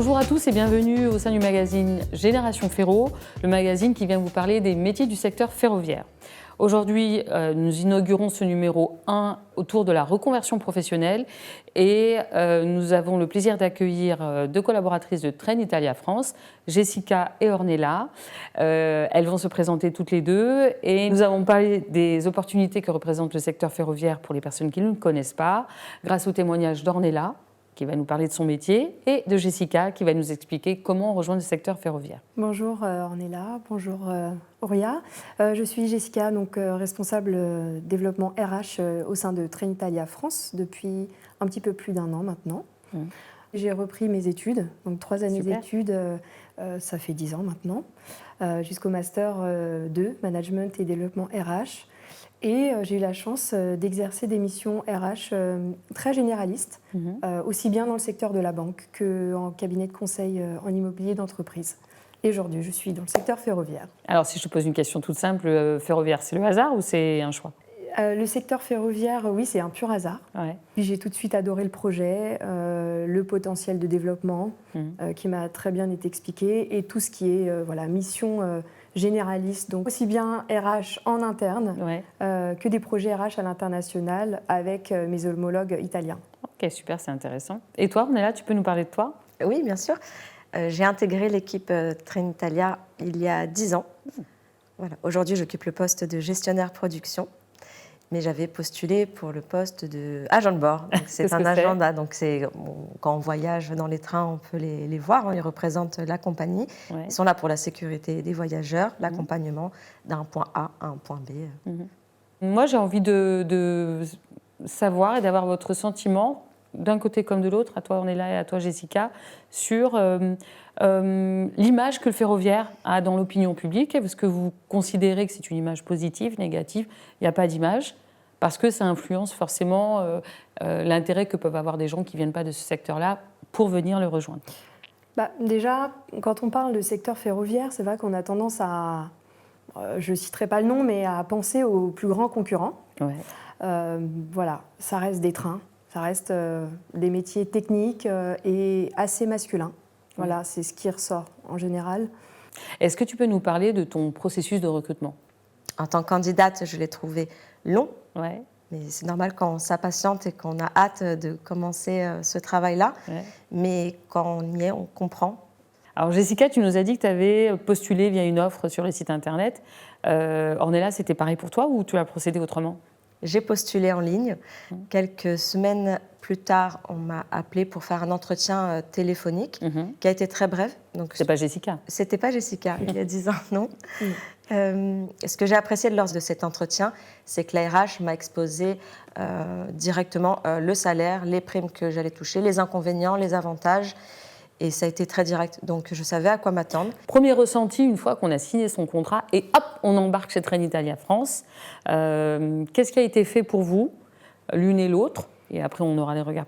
Bonjour à tous et bienvenue au sein du magazine Génération Ferro, le magazine qui vient vous parler des métiers du secteur ferroviaire. Aujourd'hui, nous inaugurons ce numéro 1 autour de la reconversion professionnelle et nous avons le plaisir d'accueillir deux collaboratrices de Trenitalia France, Jessica et Ornella. Elles vont se présenter toutes les deux et nous avons parlé des opportunités que représente le secteur ferroviaire pour les personnes qui ne le connaissent pas, grâce au témoignage d'Ornella, qui va nous parler de son métier, et de Jessica, qui va nous expliquer comment rejoindre le secteur ferroviaire. Bonjour Ornella, bonjour Auria. Je suis Jessica, donc responsable développement RH au sein de Trenitalia France depuis un petit peu plus d'1 an maintenant. J'ai repris mes études, donc 3 années d'études, ça fait 10 ans maintenant, jusqu'au Master 2, Management et Développement RH. Et j'ai eu la chance d'exercer des missions RH très généralistes, aussi bien dans le secteur de la banque qu'en cabinet de conseil en immobilier d'entreprise. Et aujourd'hui, je suis dans le secteur ferroviaire. Alors, si je te pose une question toute simple, ferroviaire, c'est le hasard ou c'est un choix ? Le secteur ferroviaire, oui, c'est un pur hasard. Ouais. Puis j'ai tout de suite adoré le projet, le potentiel de développement qui m'a très bien été expliqué et tout ce qui est mission généraliste, donc aussi bien RH en interne que des projets RH à l'international avec mes homologues italiens. Ok, super, c'est intéressant. Et toi, Ornella, tu peux nous parler de toi ? Oui, bien sûr. J'ai intégré l'équipe Trenitalia il y a 10 ans. Voilà. Aujourd'hui, j'occupe le poste de gestionnaire production. Mais j'avais postulé pour le poste d'agent de bord. C'est un agent, quand on voyage dans les trains, on peut les voir. Ils représentent la compagnie. Ils sont là pour la sécurité des voyageurs, l'accompagnement d'un point A à un point B. Moi, j'ai envie de savoir et d'avoir votre sentiment, d'un côté comme de l'autre, à toi Ornella et à toi Jessica, sur l'image que le ferroviaire a dans l'opinion publique. Est-ce que vous considérez que c'est une image positive, négative ? Il n'y a pas d'image, parce que ça influence forcément l'intérêt que peuvent avoir des gens qui ne viennent pas de ce secteur-là pour venir le rejoindre. Déjà, quand on parle de secteur ferroviaire, c'est vrai qu'on a tendance à, je ne citerai pas le nom, mais à penser aux plus grands concurrents. Ça reste des trains, ça reste des métiers techniques et assez masculins. Voilà, c'est ce qui ressort en général. Est-ce que tu peux nous parler de ton processus de recrutement ? En tant que candidate, je l'ai trouvé long, mais c'est normal quand on s'impatiente et qu'on a hâte de commencer ce travail-là. Mais quand on y est, on comprend. Alors Jessica, tu nous as dit que tu avais postulé via une offre sur le site internet. Ornella, c'était pareil pour toi ou tu as procédé autrement ? J'ai postulé en ligne. Quelques semaines plus tard, on m'a appelé pour faire un entretien téléphonique qui a été très bref. C'était pas Jessica ? C'était pas Jessica, il y a 10 ans, non. Ce que j'ai apprécié lors de cet entretien, c'est que la RH m'a exposé directement le salaire, les primes que j'allais toucher, les inconvénients, les avantages. Et ça a été très direct, donc je savais à quoi m'attendre. Premier ressenti, une fois qu'on a signé son contrat, et hop, on embarque chez Trenitalia France. Qu'est-ce qui a été fait pour vous, l'une et l'autre, et après on aura des regards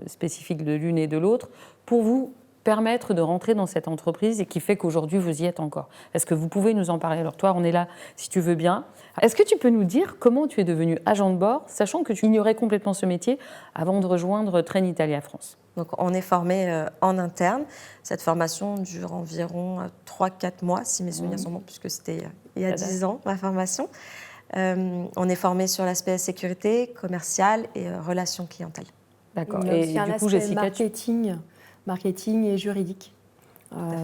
spécifiques de l'une et de l'autre, pour vous permettre de rentrer dans cette entreprise et qui fait qu'aujourd'hui vous y êtes encore. Est-ce que vous pouvez nous en parler ? Alors toi, on est là si tu veux bien. Est-ce que tu peux nous dire comment tu es devenue agent de bord, sachant que tu ignorais complètement ce métier avant de rejoindre Trenitalia France ? Donc on est formé en interne. Cette formation dure environ 3-4 mois, si mes souvenirs sont bons, puisque c'était il y a 10 ans, ma formation. On est formé sur l'aspect sécurité, commercial et relations clientèle. D'accord. Et du coup, Jessica, marketing et juridique.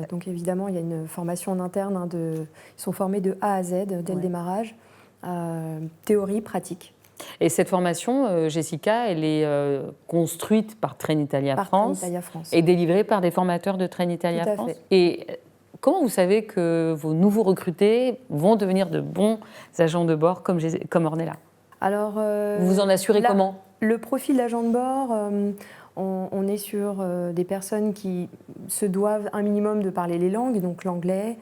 Donc évidemment, il y a une formation en interne. Ils sont formés de A à Z dès le démarrage, théorie, pratique. Et cette formation, Jessica, elle est construite par Trenitalia France et délivrée par des formateurs de Trenitalia France. Et comment vous savez que vos nouveaux recrutés vont devenir de bons agents de bord comme Ornella ? Alors, vous vous en assurez comment ? Le profil d'agent de bord, on est sur des personnes qui se doivent un minimum de parler les langues, donc l'anglais,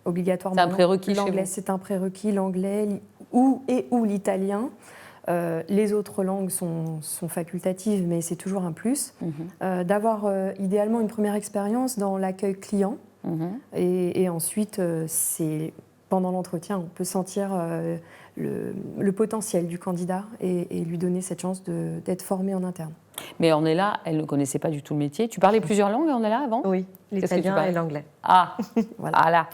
obligatoirement. C'est un prérequis l'anglais, c'est un prérequis, l'anglais ou l'italien. Les autres langues sont facultatives, mais c'est toujours un plus. D'avoir idéalement une première expérience dans l'accueil client. Et ensuite, pendant l'entretien, on peut sentir le potentiel du candidat et lui donner cette chance d'être formé en interne. Mais Ornella, elle ne connaissait pas du tout le métier. Tu parlais plusieurs langues, Ornella, avant? Oui, Qu'est-ce que tu l'italien parles? et l'anglais. Ah, voilà.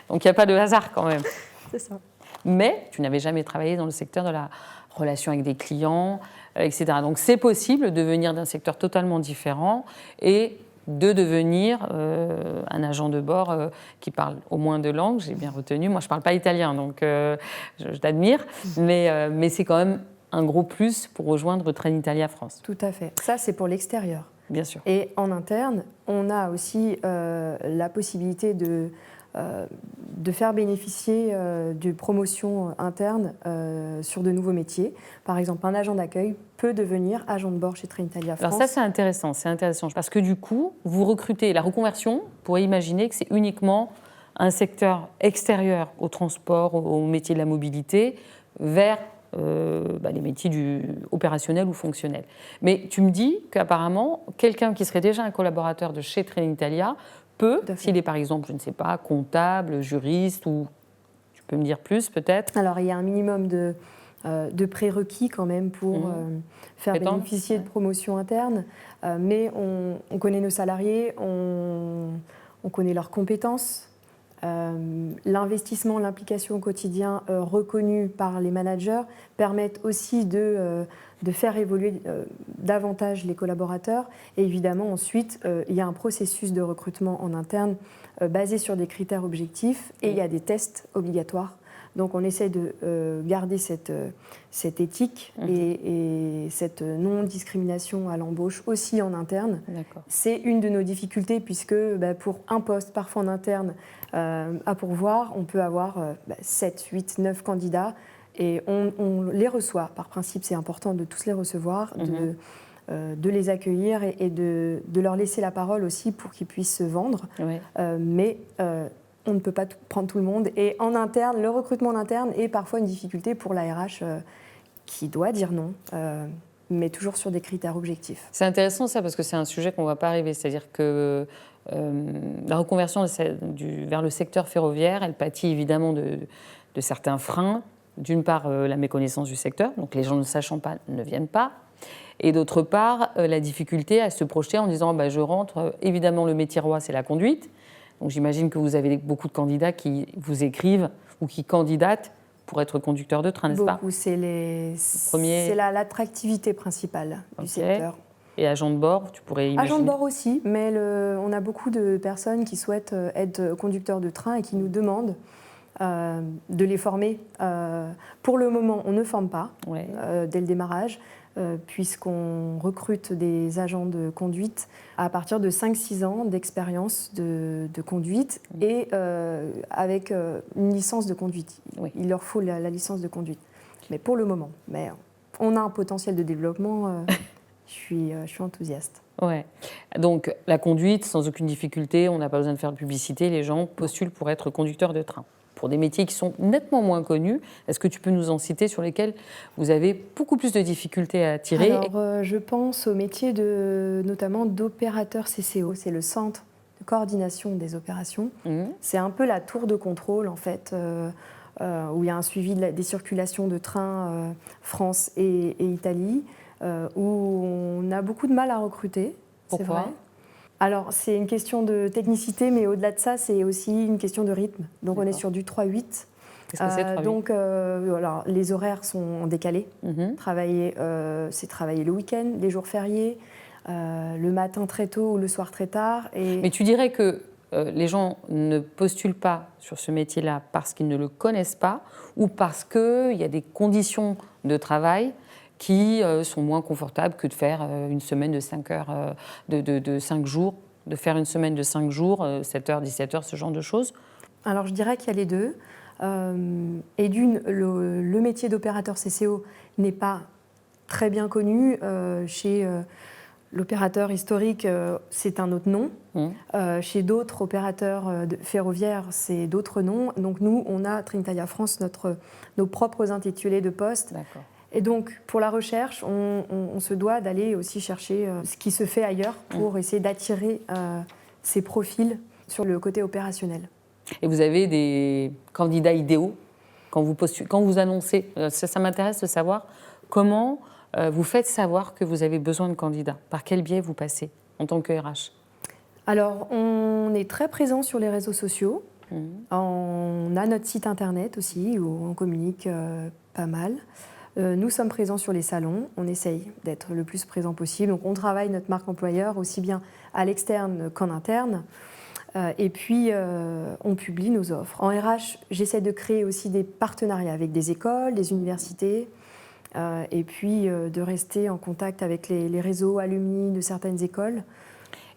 Donc il n'y a pas de hasard quand même. C'est ça. Mais tu n'avais jamais travaillé dans le secteur de la relation avec des clients, etc. Donc c'est possible de venir d'un secteur totalement différent et de devenir un agent de bord qui parle au moins 2 langues. J'ai bien retenu. Moi, je ne parle pas italien, donc je t'admire. Mais c'est quand même un gros plus pour rejoindre Trenitalia France. Tout à fait. Ça, c'est pour l'extérieur. Bien sûr. Et en interne, on a aussi la possibilité de faire bénéficier de promotions internes sur de nouveaux métiers. Par exemple, un agent d'accueil peut devenir agent de bord chez Trenitalia France. Alors ça, c'est intéressant, parce que du coup, vous recrutez la reconversion, vous pourrez imaginer que c'est uniquement un secteur extérieur au transport, au métier de la mobilité, vers les métiers opérationnels ou fonctionnels. Mais tu me dis qu'apparemment, quelqu'un qui serait déjà un collaborateur de chez Trenitalia peut, s'il est par exemple, je ne sais pas, comptable, juriste, ou tu peux me dire plus peut-être? Alors, il y a un minimum de prérequis quand même pour faire bénéficier de promotions internes, mais on connaît nos salariés, on connaît leurs compétences. L'investissement, l'implication au quotidien reconnue par les managers permettent aussi de faire évoluer davantage les collaborateurs. Et évidemment, ensuite, il y a un processus de recrutement en interne basé sur des critères objectifs et il y a des tests obligatoires. Donc on essaie de garder cette éthique et cette non-discrimination à l'embauche aussi en interne. C'est une de nos difficultés puisque pour un poste, parfois en interne, à pourvoir, on peut avoir 7, 8, 9 candidats et on les reçoit. Par principe, c'est important de tous les recevoir, de les accueillir et de leur laisser la parole aussi pour qu'ils puissent se vendre. Mais on ne peut pas prendre tout le monde. Et en interne, le recrutement en interne est parfois une difficulté pour la RH qui doit dire non, mais toujours sur des critères objectifs. C'est intéressant ça, parce que c'est un sujet qu'on ne va pas arriver. C'est-à-dire que la reconversion vers le secteur ferroviaire, elle pâtit évidemment de certains freins. D'une part, la méconnaissance du secteur, donc les gens ne sachant pas ne viennent pas. Et d'autre part, la difficulté à se projeter en disant je rentre, évidemment le métier roi c'est la conduite. Donc j'imagine que vous avez beaucoup de candidats qui vous écrivent ou qui candidatent pour être conducteur de train, n'est-ce pas? Beaucoup, c'est l'attractivité principale du secteur. Et agent de bord, tu pourrais imaginer? Agent de bord aussi, mais on a beaucoup de personnes qui souhaitent être conducteurs de train et qui nous demandent de les former. Pour le moment, on ne forme pas dès le démarrage. Puisqu'on recrute des agents de conduite à partir de 5-6 ans d'expérience de conduite et avec une licence de conduite. Il leur faut la licence de conduite. Mais pour le moment, on a un potentiel de développement, je suis enthousiaste. Ouais. Donc la conduite, sans aucune difficulté, on n'a pas besoin de faire de publicité, les gens postulent pour être conducteurs de train. Pour des métiers qui sont nettement moins connus, est-ce que tu peux nous en citer sur lesquels vous avez beaucoup plus de difficultés à attirer? Alors, je pense au métier notamment d'opérateur CCO, c'est le centre de coordination des opérations. C'est un peu la tour de contrôle en fait, où il y a un suivi des circulations de trains France et Italie, où on a beaucoup de mal à recruter. Pourquoi? Alors, c'est une question de technicité, mais au-delà de ça, c'est aussi une question de rythme. Donc, on est sur du 3-8. Qu'est-ce que c'est, 3-8? Donc, alors, les horaires sont décalés. C'est travailler le week-end, les jours fériés, le matin très tôt ou le soir très tard. Mais tu dirais que les gens ne postulent pas sur ce métier-là parce qu'ils ne le connaissent pas ou parce qu'il y a des conditions de travail qui sont moins confortables que de faire une semaine de 5 heures, de 5 jours, de faire une semaine de 5 jours, 7 heures, 17 heures, ce genre de choses? Alors, je dirais qu'il y a les deux. Et le métier d'opérateur CCO n'est pas très bien connu. Chez l'opérateur historique, c'est un autre nom. Chez d'autres opérateurs ferroviaires, c'est d'autres noms. Donc nous, on a Trenitalia France, nos propres intitulés de poste. D'accord. Et donc, pour la recherche, on se doit d'aller aussi chercher ce qui se fait ailleurs pour essayer d'attirer ces profils sur le côté opérationnel. Et vous avez des candidats idéaux quand vous annoncez? Ça m'intéresse de savoir comment vous faites savoir que vous avez besoin de candidats? Par quel biais vous passez en tant que RH? Alors, on est très présent sur les réseaux sociaux. On a notre site internet aussi, où on communique pas mal. Nous sommes présents sur les salons. On essaye d'être le plus présent possible. Donc, on travaille notre marque employeur aussi bien à l'externe qu'en interne. Et puis, on publie nos offres. En RH, j'essaie de créer aussi des partenariats avec des écoles, des universités, et puis de rester en contact avec les réseaux alumni de certaines écoles.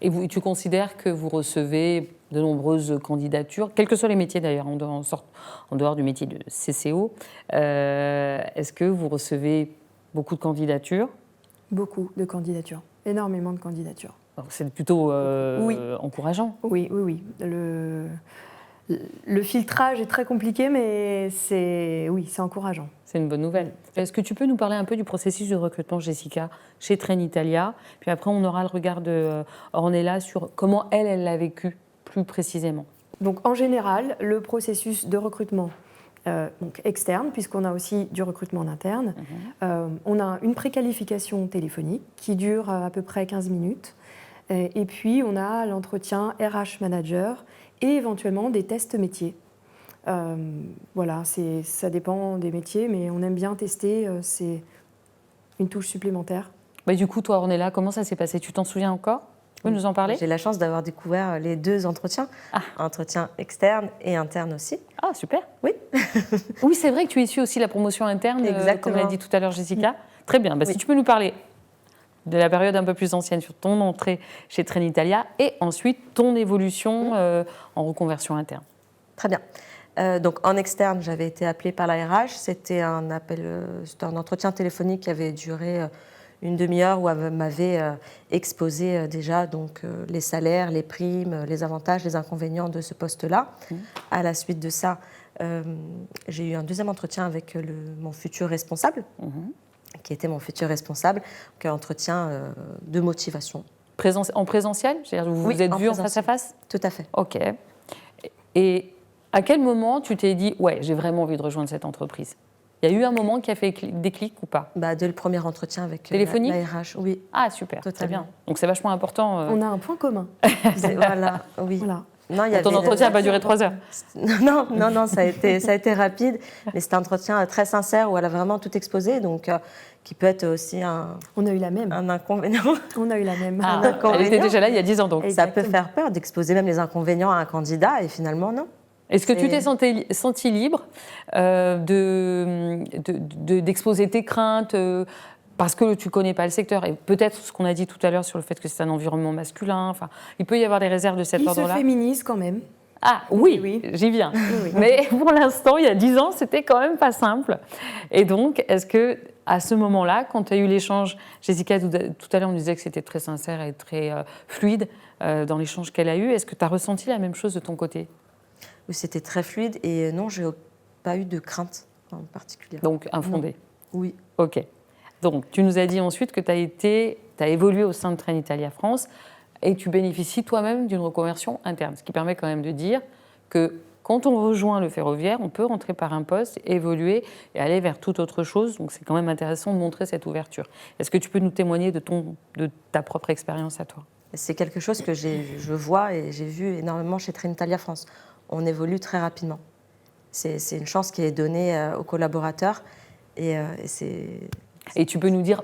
Et tu considères que vous recevez de nombreuses candidatures, quels que soient les métiers d'ailleurs, en dehors du métier de CCO, est-ce que vous recevez beaucoup de candidatures? Beaucoup de candidatures, énormément de candidatures. C'est plutôt oui. encourageant. Oui. Le filtrage est très compliqué, mais c'est encourageant. C'est une bonne nouvelle. Est-ce que tu peux nous parler un peu du processus de recrutement, Jessica, chez Trenitalia? Puis après, on aura le regard de Ornella sur comment elle l'a vécu plus précisément. Donc, en général, le processus de recrutement donc externe, puisqu'on a aussi du recrutement en interne, on a une préqualification téléphonique qui dure à peu près 15 minutes. Et puis, on a l'entretien RH manager et éventuellement des tests métiers. Voilà, ça dépend des métiers, mais on aime bien tester, c'est une touche supplémentaire. Bah, du coup, toi, Ornella, comment ça s'est passé? Tu t'en souviens encore? Tu peux nous en parler? J'ai la chance d'avoir découvert les deux entretiens, entretien externe et interne aussi. Ah, super. Oui. Oui, c'est vrai que tu es issu aussi de la promotion interne, comme l'a dit tout à l'heure Jessica. Très bien. Bah, oui. Si tu peux nous parler de la période un peu plus ancienne sur ton entrée chez Trenitalia et ensuite ton évolution en reconversion interne. Très bien. Donc en externe, j'avais été appelée par la RH. C'était un entretien téléphonique qui avait duré une demi-heure où elle m'avait exposé déjà donc, les salaires, les primes, les avantages, les inconvénients de ce poste-là. À la suite de ça, j'ai eu un deuxième entretien avec mon futur responsable, qui était mon futur responsable, donc un entretien de motivation. En présentiel? C'est-à-dire vous vous êtes vus en face à face? Tout à fait. Ok. Et à quel moment tu t'es dit « ouais, j'ai vraiment envie de rejoindre cette entreprise » Il y a eu un moment qui a fait déclic ou pas? Dès le premier entretien avec téléphonique? La RH, oui. Ah, super, totalement. Très bien. Donc c'est vachement important. On a un point commun. Voilà, oui. Voilà. Non, ton entretien n'a pas duré 3 heures? Non, ça a été rapide, mais c'était un entretien très sincère où elle a vraiment tout exposé, donc qui peut être aussi On a eu la même. Un inconvénient. On a eu la même. Elle était déjà là il y a 10 ans, donc. Exactement. Ça peut faire peur d'exposer même les inconvénients à un candidat, et finalement, non. Est-ce que tu t'es senti libre d'exposer tes craintes parce que tu ne connais pas le secteur, et peut-être ce qu'on a dit tout à l'heure sur le fait que c'est un environnement masculin, enfin, il peut y avoir des réserves de cet ordre-là. Il se féminise quand même. Ah oui. J'y viens. Oui. Mais pour l'instant, il y a 10 ans, c'était quand même pas simple. Et donc, est-ce que à ce moment-là, quand tu as eu l'échange, Jessica, tout à l'heure, on disait que c'était très sincère et très fluide dans l'échange qu'elle a eu, est-ce que tu as ressenti la même chose de ton côté? Oui, c'était très fluide et non, je n'ai pas eu de crainte en particulier. Donc, infondée? Oui. Ok. Donc, tu nous as dit ensuite que tu as évolué au sein de Trenitalia France et tu bénéficies toi-même d'une reconversion interne, ce qui permet quand même de dire que quand on rejoint le ferroviaire, on peut rentrer par un poste, évoluer et aller vers toute autre chose. Donc, c'est quand même intéressant de montrer cette ouverture. Est-ce que tu peux nous témoigner de ta propre expérience à toi? C'est quelque chose que je vois et j'ai vu énormément chez Trenitalia France. On évolue très rapidement. C'est une chance qui est donnée aux collaborateurs. Et tu peux nous dire,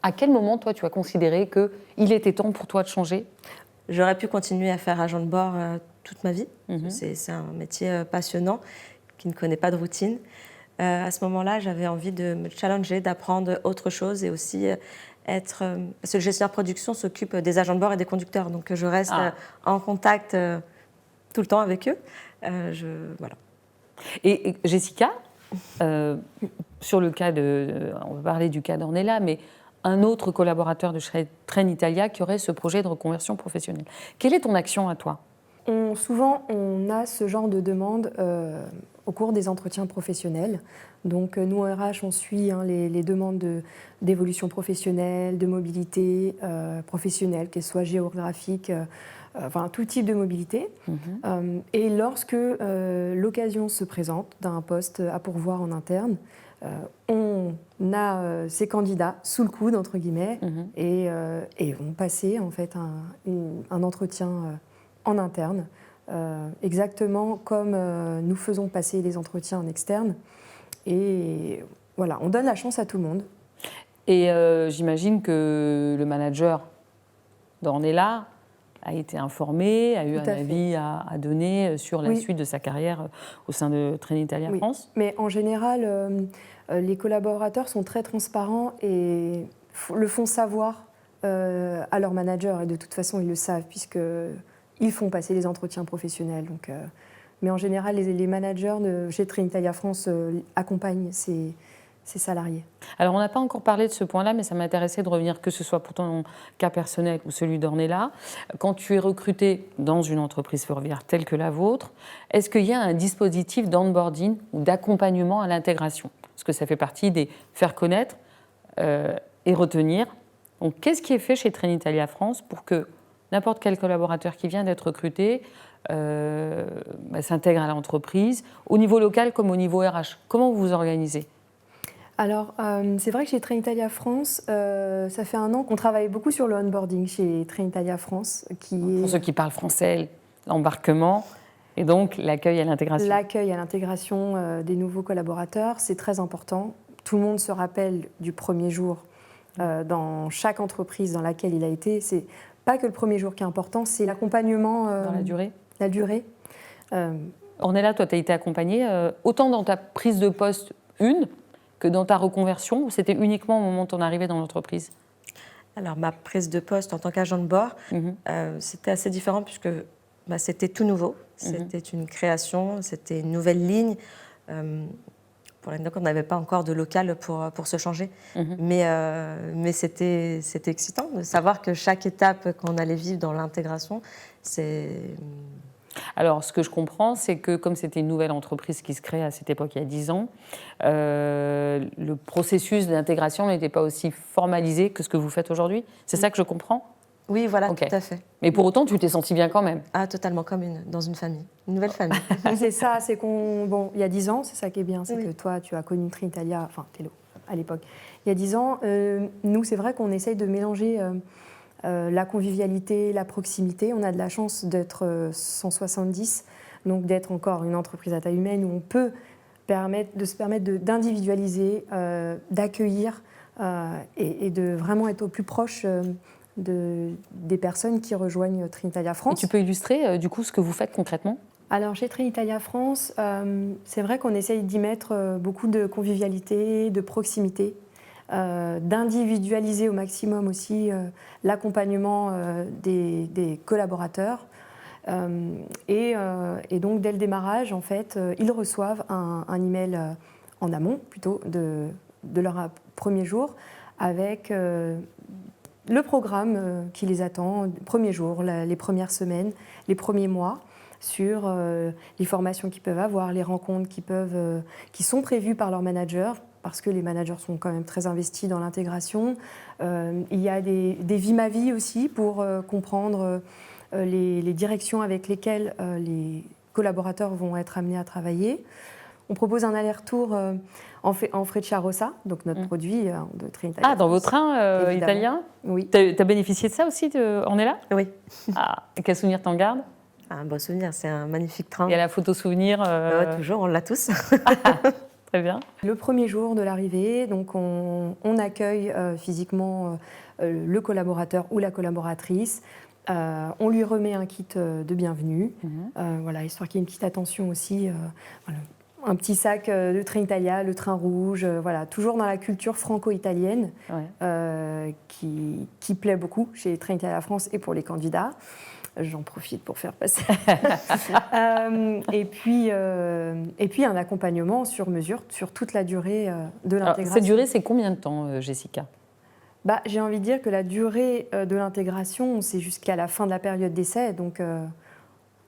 à quel moment, toi, tu as considéré qu'il était temps pour toi de changer? J'aurais pu continuer à faire agent de bord toute ma vie. C'est un métier passionnant qui ne connaît pas de routine. À ce moment-là, j'avais envie de me challenger, d'apprendre autre chose et aussi parce que le gestionnaire de production s'occupe des agents de bord et des conducteurs. Donc, je reste en contact tout le temps avec eux. Voilà. Et Jessica, sur le cas on va parler du cas d'Ornella, mais un autre collaborateur de Trenitalia qui aurait ce projet de reconversion professionnelle. Quelle est ton action à toi? Souvent, on a ce genre de demande au cours des entretiens professionnels. Donc, nous, en RH, on suit les demandes d'évolution professionnelle, de mobilité professionnelle, qu'elle soit géographique, enfin, tout type de mobilité. Et lorsque l'occasion se présente d'un poste à pourvoir en interne, on a ces candidats sous le coude, entre guillemets, et vont passer en fait un entretien en interne, exactement comme nous faisons passer les entretiens en externe. Et voilà, on donne la chance à tout le monde. Et j'imagine que le manager d'Ornella a été informé, a eu un avis à donner sur la suite de sa carrière au sein de Trenitalia France. Mais en général, les collaborateurs sont très transparents et le font savoir à leur manager. Et de toute façon, ils le savent puisqu'ils font passer les entretiens professionnels. Donc, mais en général, les managers chez Trenitalia France accompagnent ces salariés. Alors, on n'a pas encore parlé de ce point-là, mais ça m'intéressait de revenir, que ce soit pour ton cas personnel ou celui d'Ornella. Quand tu es recruté dans une entreprise ferroviaire telle que la vôtre, est-ce qu'il y a un dispositif d'onboarding ou d'accompagnement à l'intégration? Parce que ça fait partie des faire connaître et retenir. Donc, qu'est-ce qui est fait chez Trenitalia France pour que n'importe quel collaborateur qui vient d'être recruté s'intègre à l'entreprise, au niveau local comme au niveau RH? Comment vous vous organisez? Alors, c'est vrai que chez Trenitalia France, ça fait 1 an qu'on travaille beaucoup sur le onboarding chez Trenitalia France. Pour ceux qui parlent français, l'embarquement et donc l'accueil à l'intégration. L'accueil à l'intégration des nouveaux collaborateurs, c'est très important. Tout le monde se rappelle du premier jour dans chaque entreprise dans laquelle il a été. C'est pas que le premier jour qui est important, c'est l'accompagnement. Dans la durée. La durée. Ornella, toi, tu as été accompagnée autant dans ta prise de poste que dans ta reconversion, ou c'était uniquement au moment de ton arrivée dans l'entreprise? Alors, ma prise de poste en tant qu'agent de bord, c'était assez différent puisque c'était tout nouveau. C'était une création, c'était une nouvelle ligne. Pour l'anecdote, on n'avait pas encore de local pour se changer. Mais c'était excitant de savoir que chaque étape qu'on allait vivre dans l'intégration, c'est... Alors, ce que je comprends, c'est que comme c'était une nouvelle entreprise qui se crée à cette époque, il y a 10 ans, le processus d'intégration n'était pas aussi formalisé que ce que vous faites aujourd'hui. C'est ça que je comprends? Oui, voilà, tout à fait. Mais pour autant, tu t'es sentie bien quand même? Ah, totalement, comme dans une famille, une nouvelle famille. C'est ça, c'est il y a 10 ans, c'est ça qui est bien, c'est que toi, tu as connu Trenitalia, enfin, Tello, à l'époque. Il y a 10 ans, nous, c'est vrai qu'on essaye de mélanger... la convivialité, la proximité. On a de la chance d'être 170, donc d'être encore une entreprise à taille humaine où on peut se permettre d'individualiser, d'accueillir et de vraiment être au plus proche des personnes qui rejoignent Trenitalia France. Et tu peux illustrer du coup ce que vous faites concrètement? Alors chez Trenitalia France, c'est vrai qu'on essaye d'y mettre beaucoup de convivialité, de proximité. D'individualiser au maximum aussi l'accompagnement des collaborateurs. Et donc, dès le démarrage, en fait, ils reçoivent un email en amont, plutôt, de leur premier jour, avec le programme qui les attend, le premier jour, les premières semaines, les premiers mois, sur les formations qu'ils peuvent avoir, les rencontres qui sont prévues par leur manager, parce que les managers sont quand même très investis dans l'intégration. Il y a des vies ma vie aussi pour comprendre les directions avec lesquelles les collaborateurs vont être amenés à travailler. On propose un aller-retour en Freccia Rossa, donc notre produit de Trenitalia. Ah, dans vos trains italiens? Oui. Tu as bénéficié de ça aussi, Ornella? Oui. Ah, quel souvenir t'en gardes? Un beau souvenir, c'est un magnifique train. Il y a la photo souvenir. Toujours, on l'a tous. Très bien. Le premier jour de l'arrivée, donc on accueille physiquement le collaborateur ou la collaboratrice. On lui remet un kit de bienvenue, voilà, histoire qu'il y ait une petite attention aussi. Voilà. Un petit sac de Trenitalia, le train rouge, voilà, toujours dans la culture franco-italienne qui plaît beaucoup chez Trenitalia France et pour les candidats. J'en profite pour faire passer. Et puis un accompagnement sur mesure sur toute la durée de l'intégration. Alors, cette durée, c'est combien de temps, Jessica? J'ai envie de dire que la durée de l'intégration, c'est jusqu'à la fin de la période d'essai. Donc,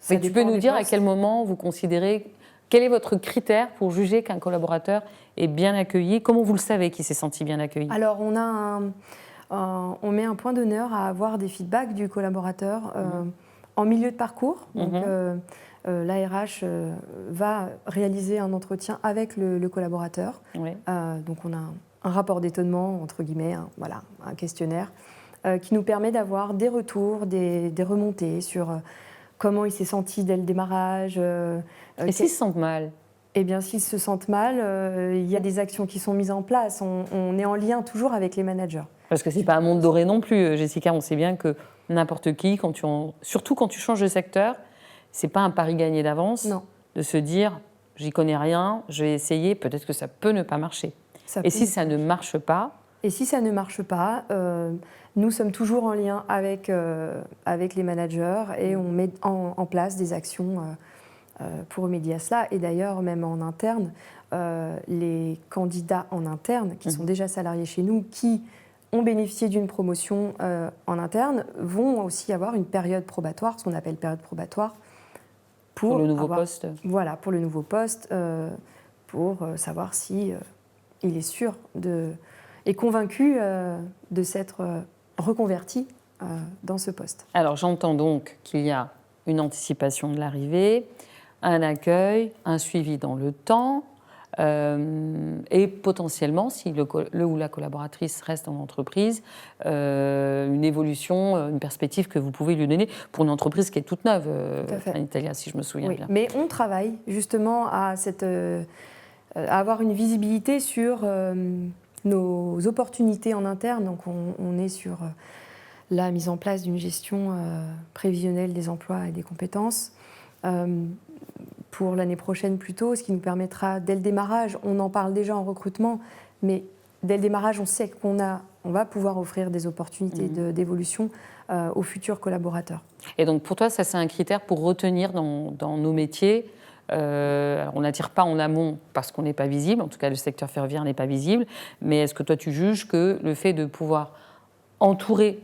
mais tu peux nous dire à quel moment vous considérez, quel est votre critère pour juger qu'un collaborateur est bien accueilli? Comment vous le savez qu'il s'est senti bien accueilli? Alors, on met un point d'honneur à avoir des feedbacks du collaborateur en milieu de parcours. Donc, l'ARH va réaliser un entretien avec le collaborateur. Oui. Donc on a un rapport d'étonnement, entre guillemets, un questionnaire, qui nous permet d'avoir des retours, des remontées sur comment il s'est senti dès le démarrage. Et s'ils se sentent mal? Eh bien, s'ils se sentent mal, il y a des actions qui sont mises en place. On est en lien toujours avec les managers. Parce que ce n'est pas un monde doré non plus, Jessica. On sait bien que n'importe qui, surtout quand tu changes de secteur, ce n'est pas un pari gagné d'avance de se dire « j'y connais rien, je vais essayer, peut-être que ça peut ne pas marcher ». Et si ça ne marche pas? Et si ça ne marche pas, nous sommes toujours en lien avec les managers et on met en place des actions pour remédier à cela. Et d'ailleurs, même en interne, les candidats en interne qui sont déjà salariés chez nous, qui ont bénéficié d'une promotion en interne, vont aussi avoir une période probatoire, ce qu'on appelle période probatoire, pour le nouveau poste. Voilà, pour le nouveau poste, pour savoir si il est sûr et convaincu de s'être reconverti dans ce poste. Alors j'entends donc qu'il y a une anticipation de l'arrivée, un accueil, un suivi dans le temps, et potentiellement, si le ou la collaboratrice reste en entreprise, une évolution, une perspective que vous pouvez lui donner pour une entreprise qui est toute neuve, Trenitalia, si je me souviens bien. Mais on travaille justement à avoir une visibilité sur nos opportunités en interne. Donc on est sur la mise en place d'une gestion prévisionnelle des emplois et des compétences. Pour l'année prochaine plutôt, ce qui nous permettra, dès le démarrage, on en parle déjà en recrutement, mais dès le démarrage, on sait qu'on va pouvoir offrir des opportunités d'évolution aux futurs collaborateurs. Et donc pour toi, ça c'est un critère pour retenir dans nos métiers. On n'attire pas en amont parce qu'on n'est pas visible, en tout cas le secteur ferroviaire n'est pas visible, mais est-ce que toi tu juges que le fait de pouvoir entourer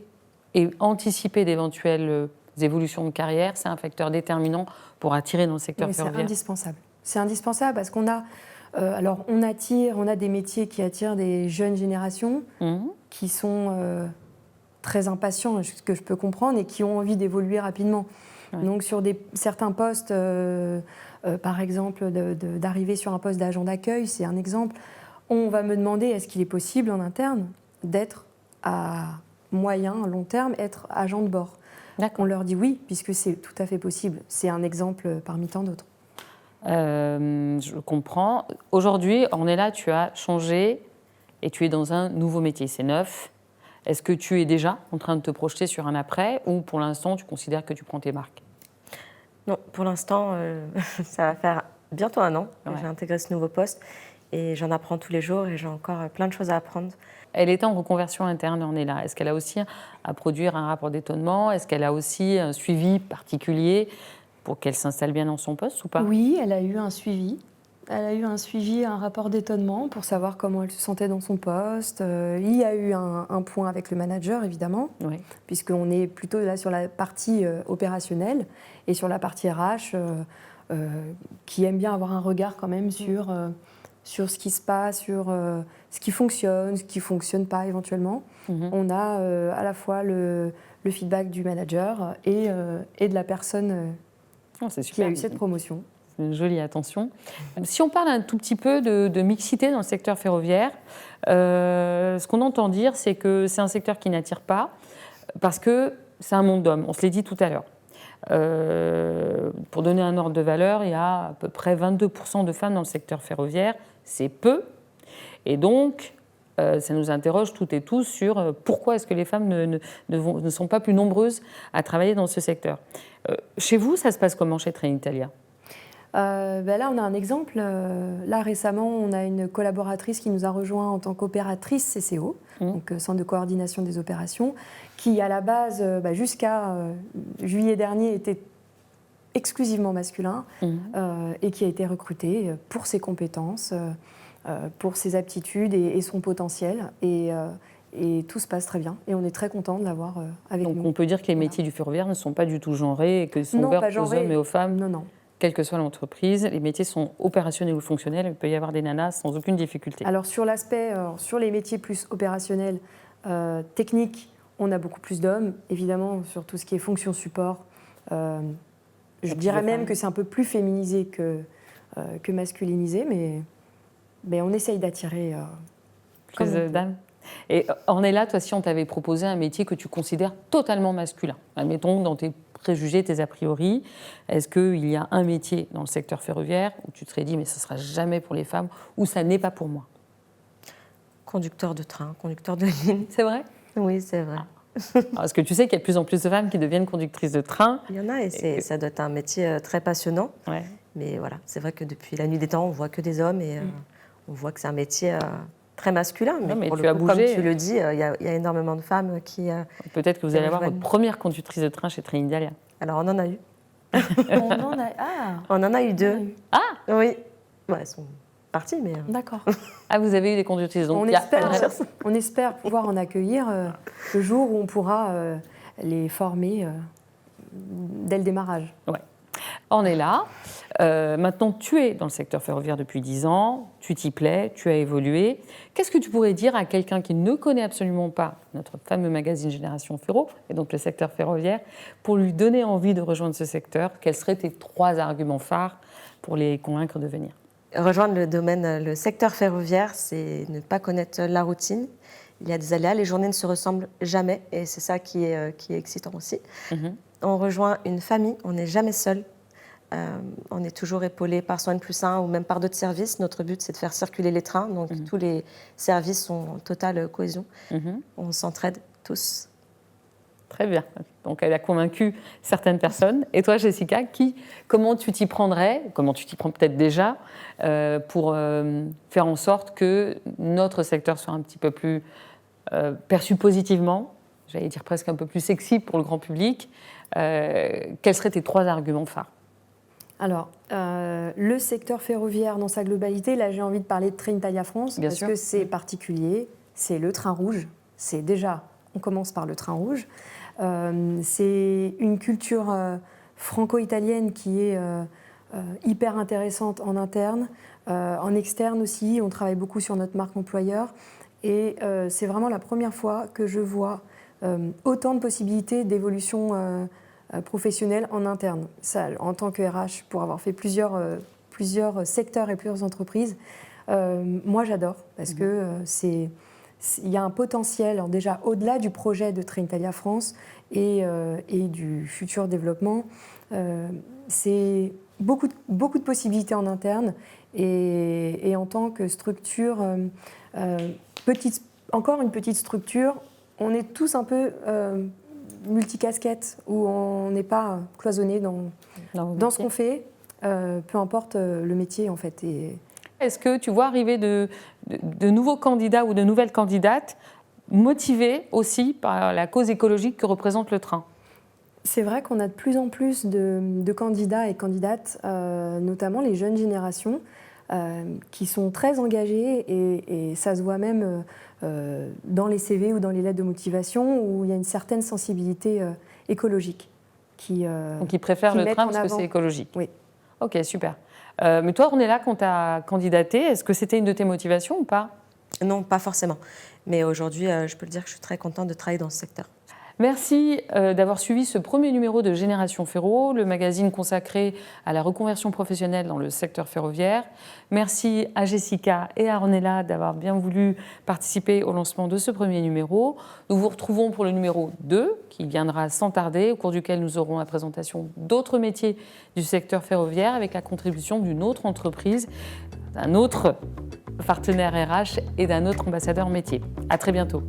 et anticiper d'éventuelles évolutions de carrière, c'est un facteur déterminant pour attirer dans le secteur ferroviaire? C'est indispensable. C'est indispensable parce qu'on a, on a des métiers qui attirent des jeunes générations qui sont très impatients, ce que je peux comprendre, et qui ont envie d'évoluer rapidement. Ouais. Donc sur certains postes, par exemple, d'arriver sur un poste d'agent d'accueil, c'est un exemple, on va me demander est-ce qu'il est possible en interne d'être à moyen, long terme, être agent de bord. On leur dit oui, puisque c'est tout à fait possible. C'est un exemple parmi tant d'autres. Je comprends. Aujourd'hui, Ornella, tu as changé et tu es dans un nouveau métier, c'est neuf. Est-ce que tu es déjà en train de te projeter sur un après ou pour l'instant, tu considères que tu prends tes marques? Non, pour l'instant, ça va faire bientôt un an que j'ai intégré ce nouveau poste et j'en apprends tous les jours et j'ai encore plein de choses à apprendre. Elle était en reconversion interne, Ornella. Est-ce qu'elle a aussi à produire un rapport d'étonnement? Est-ce qu'elle a aussi un suivi particulier pour qu'elle s'installe bien dans son poste ou pas? Oui, elle a eu un suivi. Elle a eu un suivi, un rapport d'étonnement pour savoir comment elle se sentait dans son poste. Il y a eu un point avec le manager, évidemment, puisqu'on est plutôt là sur la partie opérationnelle et sur la partie RH, qui aime bien avoir un regard quand même sur ce qui se passe, sur ce qui ne fonctionne pas éventuellement. On a à la fois le feedback du manager et de la personne qui a eu cette promotion. Une jolie attention. Si on parle un tout petit peu de mixité dans le secteur ferroviaire, ce qu'on entend dire, c'est que c'est un secteur qui n'attire pas parce que c'est un monde d'hommes, on se l'est dit tout à l'heure. Pour donner un ordre de valeur, il y a à peu près 22% de femmes dans le secteur ferroviaire, c'est peu. Et donc, ça nous interroge toutes et tous sur pourquoi est-ce que les femmes ne sont pas plus nombreuses à travailler dans ce secteur. Chez vous, ça se passe comment chez Trenitalia? Là, on a un exemple. Là, récemment, on a une collaboratrice qui nous a rejoint en tant qu'opératrice CCO, donc Centre de coordination des opérations, qui, à la base, jusqu'à juillet dernier, était exclusivement masculin et qui a été recrutée pour ses compétences, pour ses aptitudes et son potentiel. Et tout se passe très bien. Et on est très content de l'avoir avec nous. Donc, on peut dire que les métiers du ferroviaire ne sont pas du tout genrés et qu'ils sont ouverts aux hommes et aux femmes? Non. Quelle que soit l'entreprise, les métiers sont opérationnels ou fonctionnels, il peut y avoir des nanas sans aucune difficulté. Alors sur les métiers plus opérationnels, techniques, on a beaucoup plus d'hommes. Évidemment, sur tout ce qui est fonction support, Je dirais même que c'est un peu plus féminisé que masculinisé, mais on essaye d'attirer Plus de dames. Et on est là, toi, si on t'avait proposé un métier que tu considères totalement masculin, admettons dans tes préjugés, tes a priori, est-ce qu'il y a un métier dans le secteur ferroviaire où tu te serais dit mais ce ne sera jamais pour les femmes ou ça n'est pas pour moi? Conducteur de train, conducteur de ligne. C'est vrai? Oui, c'est vrai. Parce que tu sais qu'il y a de plus en plus de femmes qui deviennent conductrices de train. Il y en a et ça doit être un métier très passionnant. Ouais. Mais voilà, c'est vrai que depuis la nuit des temps, on voit que des hommes et on voit que c'est un métier très masculin. Mais, pour le coup, comme tu le dis, il y a énormément de femmes qui... Peut-être que vous allez avoir votre première conductrice de train chez Trenitalia. Alors, on en a eu. On en a eu 2. Ah oui. Ouais, elles sont parties, mais... D'accord. Ah, vous avez eu des conductrices. Donc on espère pouvoir en accueillir le jour où on pourra les former dès le démarrage. Ouais. On est là. Maintenant, tu es dans le secteur ferroviaire depuis 10 ans, tu t'y plais, tu as évolué. Qu'est-ce que tu pourrais dire à quelqu'un qui ne connaît absolument pas notre fameux magazine Génération Ferro, et donc le secteur ferroviaire, pour lui donner envie de rejoindre ce secteur? Quels seraient tes 3 arguments phares pour les convaincre de venir? Rejoindre le secteur ferroviaire, c'est ne pas connaître la routine. Il y a des aléas, les journées ne se ressemblent jamais, et c'est ça qui est excitant aussi. On rejoint une famille, on n'est jamais seul. On est toujours épaulé par Soin Plus 1 ou même par d'autres services. Notre but, c'est de faire circuler les trains. Donc, tous les services sont en totale cohésion. On s'entraide tous. Très bien. Donc, elle a convaincu certaines personnes. Et toi, Jessica, comment tu t'y prendrais, comment tu t'y prends peut-être déjà, pour faire en sorte que notre secteur soit un petit peu plus perçu positivement, j'allais dire presque un peu plus sexy pour le grand public? Quels seraient tes 3 arguments phares? Alors, le secteur ferroviaire dans sa globalité, là j'ai envie de parler de Trenitalia France, parce que c'est particulier, c'est le train rouge, c'est déjà, on commence par le train rouge, c'est une culture franco-italienne qui est hyper intéressante en interne, en externe aussi, on travaille beaucoup sur notre marque employeur, et c'est vraiment la première fois que je vois autant de possibilités d'évolution professionnels en interne. Ça, en tant que RH, pour avoir fait plusieurs secteurs et plusieurs entreprises, moi j'adore parce que il y a un potentiel, alors déjà au-delà du projet de Trenitalia France et du futur développement, c'est beaucoup de possibilités en interne et en tant que structure, encore une petite structure, on est tous un peu multicasquette, où on n'est pas cloisonné dans ce qu'on fait, peu importe le métier en fait. Est-ce que tu vois arriver de nouveaux candidats ou de nouvelles candidates motivés aussi par la cause écologique que représente le train? C'est vrai qu'on a de plus en plus de candidats et candidates, notamment les jeunes générations, qui sont très engagés et ça se voit même dans les CV ou dans les lettres de motivation où il y a une certaine sensibilité écologique. Donc ils préfèrent le train parce que c'est écologique. Oui. Ok, super. Mais toi, on est là quand tu as candidaté. Est-ce que c'était une de tes motivations ou pas? Non, pas forcément. Mais aujourd'hui, je peux le dire que je suis très contente de travailler dans ce secteur. Merci d'avoir suivi ce premier numéro de Génération Ferro, le magazine consacré à la reconversion professionnelle dans le secteur ferroviaire. Merci à Jessica et à Ornella d'avoir bien voulu participer au lancement de ce premier numéro. Nous vous retrouvons pour le numéro 2, qui viendra sans tarder, au cours duquel nous aurons la présentation d'autres métiers du secteur ferroviaire avec la contribution d'une autre entreprise, d'un autre partenaire RH et d'un autre ambassadeur métier. À très bientôt.